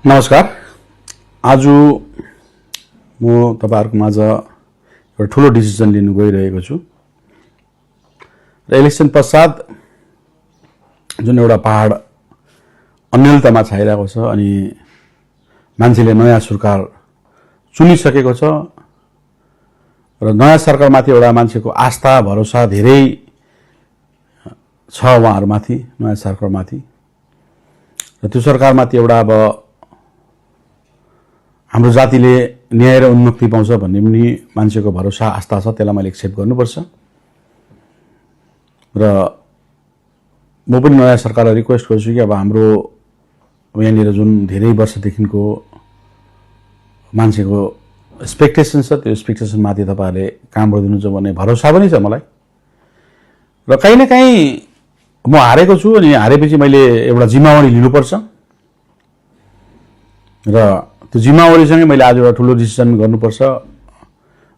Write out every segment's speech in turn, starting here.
नमस्कार। आज म तपाईहरुको माझ एउटा ठूलो डिसिजन लिन गइरहेको छु र इलेक्सन पश्चात जुन एउटा पहाड अन्यलतामा छाइरहेको छ अनि मान्छेले नयाँ सरकार चुनिसकेको छ र नयाँ सरकारमाथि एउटा मान्छेको आस्था भरोसा धेरै छ उहाँहरुमाथि, नयाँ सरकारमाथि र त्यो सरकारमाथि एउटा अब हाम्रो जातिले न्याय र उन्मुक्ति पाउँछ भन्ने पनि मान्छेको भरोसा आस्था छ। त्यसलाई मैले एक्सेप्ट गर्नुपर्छ र म पनि नयाँ सरकारलाई रिक्वेस्ट गर्छु कि अब हाम्रो यहाँनिर जुन धेरै वर्षदेखिको मान्छेको एक्सपेक्टेसन छ त्यो एक्सपेक्टेसन माथि तपाईहरुले काम गरिदिनुहुन्छ भन्ने भरोसा पनि छ मलाई। र कहीं न कहीं म हारेको छु अनि हारेपछि मैले एउटा जिम्मेवारी लिनुपर्छ र त्यो जिम्मेवारीसँगै मैले आज एउटा ठूलो डिसिजन गर्नुपर्छ।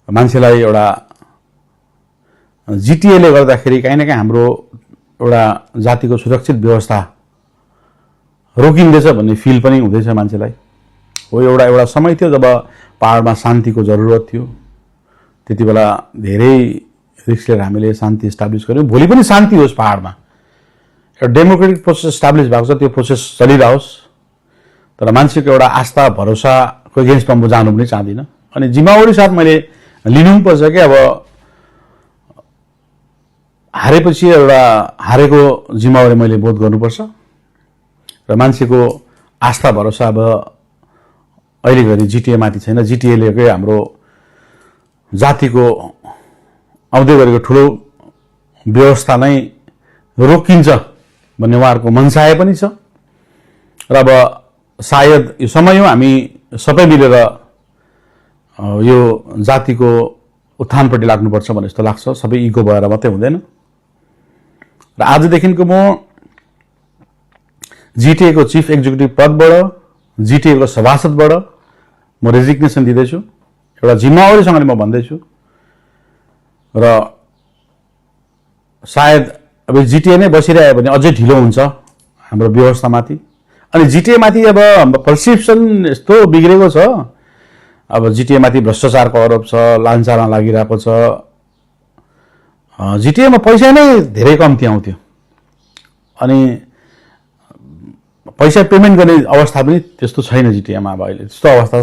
मान्छेलाई एउटा जीटीएले गर्दाखेरि कहीं न कहीं हाम्रो एउटा जातिको सुरक्षित व्यवस्था रोकिँदैछ भन्ने फिल पनि हुँदैछ मान्छेलाई। हो एउटा समय थियो जब पहाडमा शान्तिको जरुरत थियो, त्यतिबेला धेरै रिस्क लिएर हामीले शान्ति एस्टाब्लिश गर्यौं। भोलि पनि शान्ति होस् पहाडमा, एउटा डेमोक्रेटिक प्रोसेस एस्टाब्लिश भएको छ, त्यो प्रोसेस चलिरहोस्, तर मान्छेको एउटा आस्था भरोसाको अगेन्स्टमा म जानु पनि चाहदिन। अनि जिम्मेवारी साथ मैले लिनु पर्छ कि अब हारेपछि एउटा हारेको जिम्मेवारी मैले बोध गर्नुपर्छ र मान्छेको आस्था भरोसा अब अहिले घरि जीटीए माथि छैन। जीटीएले के हाम्रो जातिको आउँदै गरेको ठूलो व्यवस्था नै रोकिन्छ भन्ने उहाँहरुको मनसाय पनि छ र अब सायद यो समय हो हामी सबै मिलेर यो जातिको उत्थानपट्टि लाग्नुपर्छ भन्ने जस्तो लाग्छ। सबै इगो भएर मात्रै हुँदैन र आजदेखिको म जीटीए को चीफ एक्जिक्युटिभ पदबाट, जीटीए को सभासदबाट म रेजिग्नेसन दिदैछु। एउटा जिम्मेवारीसँगले म भन्दैछु र सायद अब जीटीए नै बसिरह्यो भने अझै ढिलो हुन्छ हाम्रो व्यवस्थामाथि। अनि जीटीए माथि अब पर्सेप्सन यस्तो बिग्रेको छ, अब जीटीए माथि भ्रष्टाचारको आरोप छ, लान्चामा लागिरहेको छ। जीटीए मा पैसा नै धेरै कम्ती आउँथ्यो अनि पैसा पेमेन्ट गर्ने अवस्था पनि त्यस्तो छैन जीटीए मा अब अहिले त्यस्तो अवस्था छ।